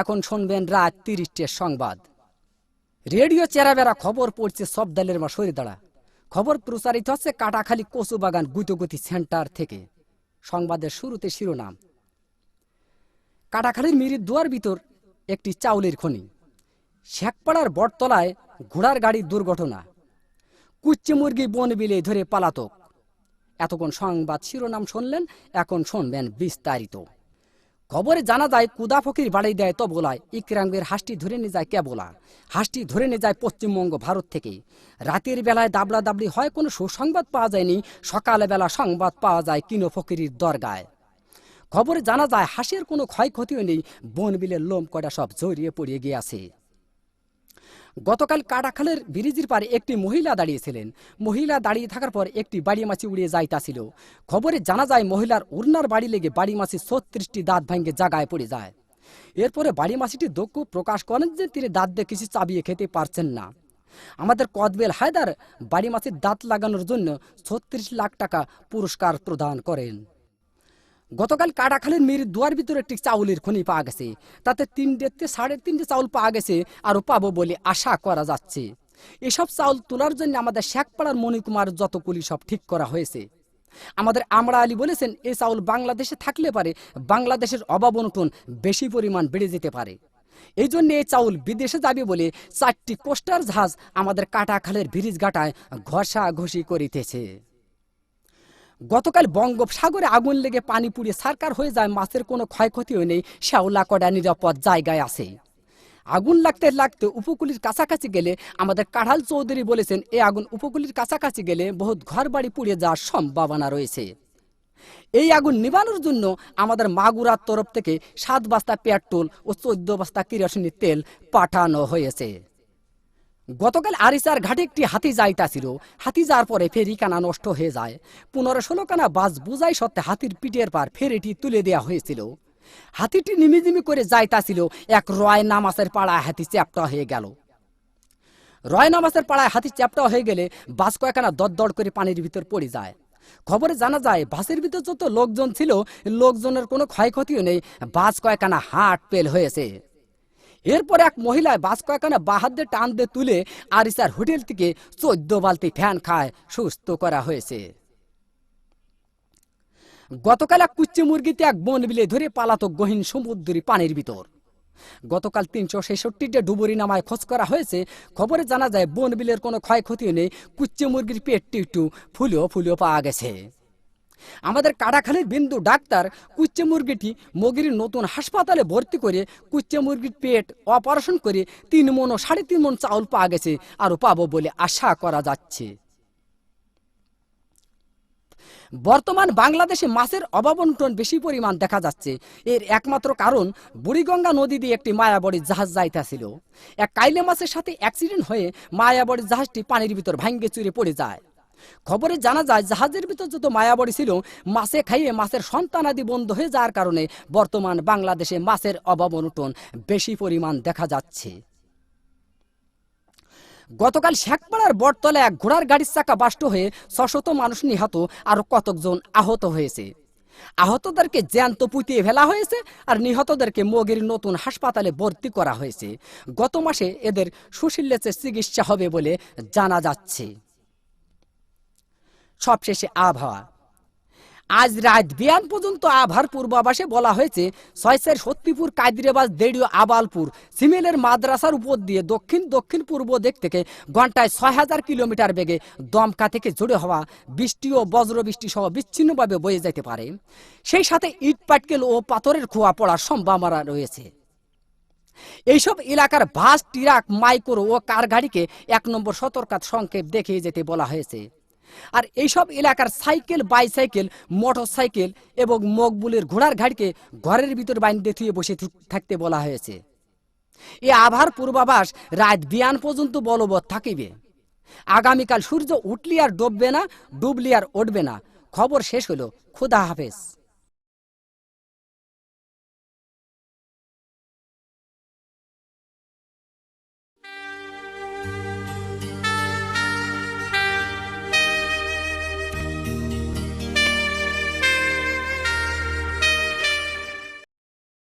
এখন শুনবেন রাত ৩০টার সংবাদ। রেডিও চেরাবেরা খবর পড়ছে সব দলের মা সরে দাঁড়া। খবর প্রচারিত হচ্ছে কাটাখালী কচুবাগান গুতগুতি সেন্টার থেকে। সংবাদের শুরুতে শিরোনাম। কাটাখালীর মিরির দুয়ার ভিতর একটি চাউলের খনি। শেখপাড়ার বটতলায় ঘোড়ার গাড়ির দুর্ঘটনা। কুচ্চে মুরগি বন বিলে ধরে পালাতক। এতক্ষণ সংবাদ শিরোনাম শুনলেন, এখন শুনবেন বিস্তারিত। খবরে জানা যায় কুদা ফকির বাড়ি দেয় তবলায় ইকরাঙ্গের হাঁসটি ধরে নিয়ে যায় কেবলা। হাঁসটি ধরে নিয়ে যায় পশ্চিমবঙ্গ ভারত থেকে। রাতের বেলায় দাবড়া দাবড়ি হয়, কোনো সুসংবাদ পাওয়া যায়নি। সকালবেলা সংবাদ পাওয়া যায় কিনো ফকিরির দরগায়। খবরে জানা যায় হাঁসের কোনো ক্ষয়ক্ষতিও নেই, বন বিলের লোম কটা সব জড়িয়ে পড়িয়ে গিয়েছে। গতকাল কাটাখালের ব্রিজের পারে একটি মহিলা দাঁড়িয়েছিলেন। মহিলা দাঁড়িয়ে থাকার পর একটি বাড়ি মাছি উড়িয়ে যাইতাছিল। খবরে জানা যায় মহিলার উড়নার বাড়ি লেগে বাড়ি মাছি ৩৬টি দাঁত ভাঙ্গে জায়গায় পড়ে যায়। এরপরে বাড়ি মাছিটি দুঃখ প্রকাশ করেন যে তিনি দাঁত দিয়ে কিছু চাবিয়ে খেতে পারছেন না। আমাদের কদবেল হায়দার বাড়ি মাছির দাঁত লাগানোর জন্য ৩৬ লাখ টাকা পুরস্কার প্রদান করেন। গতকাল কাটাখালীর মিরির দুয়ার ভিতরে একটি চাউলের খনি পাওয়া গেছে। তাতে ৩.৫ চাউল পাওয়া গেছে, আরও পাবো বলে আশা করা যাচ্ছে। এসব চাউল তোলার জন্য আমাদের শেখপাড়ার মণিকুমার যতগুলি সব ঠিক করা হয়েছে। আমাদের আমরা আলী বলেছেন, এই চাউল বাংলাদেশে থাকলে পারে বাংলাদেশের অভাব অনটন বেশি পরিমাণ বেড়ে যেতে পারে। এই জন্য এই চাউল বিদেশে যাবে বলে ৪টি কোস্টার জাহাজ আমাদের কাটাখালের ব্রিজ ঘাটায় ঘষাঘষি করিতেছে। গতকাল বঙ্গোপসাগরে আগুন লেগে পানি পুড়িয়ে সারকার হয়ে যায়, মাছের কোনো ক্ষয়ক্ষতিও নেই, শ্যাওলা কড়া নিরাপদ জায়গায় আছে। আগুন লাগতে লাগতে উপকূলের কাছাকাছি গেলে আমাদের কাঢ়াল চৌধুরী বলেছেন, এই আগুন উপকূলের কাছাকাছি গেলে বহুত ঘর বাড়ি পুড়িয়ে যাওয়ার সম্ভাবনা রয়েছে। এই আগুন নিবানোর জন্য আমাদের মাগুরার তরফ থেকে ৭ বস্তা পেট্রোল ও ১৪ বস্তা কেরোসিনের তেল পাঠানো হয়েছে। গতকাল আরিচার ঘাটে একটি হাতি যাইতাছিল। হাতি যাওয়ার পরে ফেরিখানা নষ্ট হয়ে যায়। ১৫-১৬ খানা বাস বুঝাই সত্ত্বে হাতির পিঠের পার ফেরিটি তুলে দেওয়া হয়েছিল। হাতিটি নিমিজিমি করে যাইতাছিল, এক রয় নামাজের পাড়ায় হাতি চ্যাপ্টা হয়ে গেল। রয় নামাজের পাড়ায় হাতি চ্যাপ্টা হয়ে গেলে বাস কয়েকখানা দরদর করে পানির ভিতর পড়ে যায়। খবরে জানা যায় বাসের ভিতর যত লোকজন ছিল, লোকজনের কোনো ক্ষয়ক্ষতিও নেই, বাস কয়েকখানা হাট পেল হয়েছে। এরপর এক মহিলায় বাস কয়েকখানা বাহাত দিয়ে টান দিয়ে তুলে আরিচার হোটেল থেকে ১৪ বালতি ফ্যান খায় সুস্থ করা হয়েছে। গতকাল এক কুচ্চে মুরগিতে এক বন বিলে ধরে পালাতক গহীন সমুদ্রী পানির ভিতর। গতকাল ৩৬৬টা ডুবুরি নামায় খোঁজ করা হয়েছে। খবরে জানা যায় বন বিলের কোনো ক্ষয়ক্ষতিও নেই, কুচ্চে মুরগির পেটটি একটু ফুলিও পাওয়া গেছে। আমাদের কাটাখালীর বিন্দু ডাক্তার কুচ্চে মুরগিটি মগির নতুন হাসপাতালে ভর্তি করে কুচ্চে মুরগির পেট অপারেশন করে ৩ মণ ও ৩.৫ মণ চাউল পাওয়া গেছে, আরও পাবো বলে আশা করা যাচ্ছে। বর্তমান বাংলাদেশে মাছের অভাব অনটন বেশি পরিমাণ দেখা যাচ্ছে। এর একমাত্র কারণ বুড়িগঙ্গা নদী দিয়ে একটি মায়াবড়ির জাহাজ যাইতেছিল। এক কাইলে মাছের সাথে অ্যাক্সিডেন্ট হয়ে মায়াবড়ির জাহাজটি পানির ভিতর ভাঙ্গে চুরে পড়ে যায়। খবরে জানা যায় জাহাজের ভিতর যত মায়াবড়ি ছিল, মাছে খাইয়ে মাছের সন্তানাদি বন্ধ হয়ে যাওয়ার কারণে বর্তমান বাংলাদেশে মাছের অভাব অনটন বেশি পরিমাণ দেখা যাচ্ছে। গতকাল শেখপাড়ার বটতলায় এক ঘোড়ার গাড়ির চাকা বাষ্ট হয়ে ৬০০ মানুষ নিহত, আরো কতজন আহত হয়েছে। আহতদেরকে জ্যান্ত পুঁতিয়ে ফেলা হয়েছে, আর নিহতদেরকে মগির নতুন হাসপাতালে ভর্তি করা হয়েছে। গত মাসে এদের সুশীলের চিকিৎসা হবে বলে জানা যাচ্ছে। সবশেষে আবহাওয়া। আজ রাত বিয়ান পর্যন্ত আবহাওয়ার পূর্বাভাসে বলা হয়েছে, ৬ সত্যিপুর, কাদিরাবাজ, দেড়িও, আবালপুর, সিমেলের মাদ্রাসার উপর দিয়ে দক্ষিণ পূর্ব দিক থেকে ঘন্টায় ৬০০০ কিলোমিটার বেগে দমকা থেকে জোরে হওয়া বৃষ্টি ও বজ্রবৃষ্টি সহ বিচ্ছিন্নভাবে বয়ে যেতে পারে। সেই সাথে ইট পাটকেল ও পাথরের খোয়া পড়ার সম্ভাবনা রয়েছে। এইসব এলাকার বাস, ট্রাক, মাইক্রো ও কার গাড়িকে ১ নম্বর সতর্কতা সংকেত দেখিয়ে যেতে বলা হয়েছে। আর এইসব এলাকার সাইকেল, বাইসাইকেল, মোটর সাইকেল এবং মকবুলের ঘোড়ার গাড়িকে ঘরের ভিতর বাইন্ধে থুয়ে বসে থাকতে বলা হয়েছে। এই আবহাওয়ার পূর্বাভাস রাত বিয়ান পর্যন্ত বলবৎ থাকিবে। আগামীকাল সূর্য উঠলি আর ডুববে না, ডুবলি আর উঠবে না। খবর শেষ হলো। খুদা হাফেজ।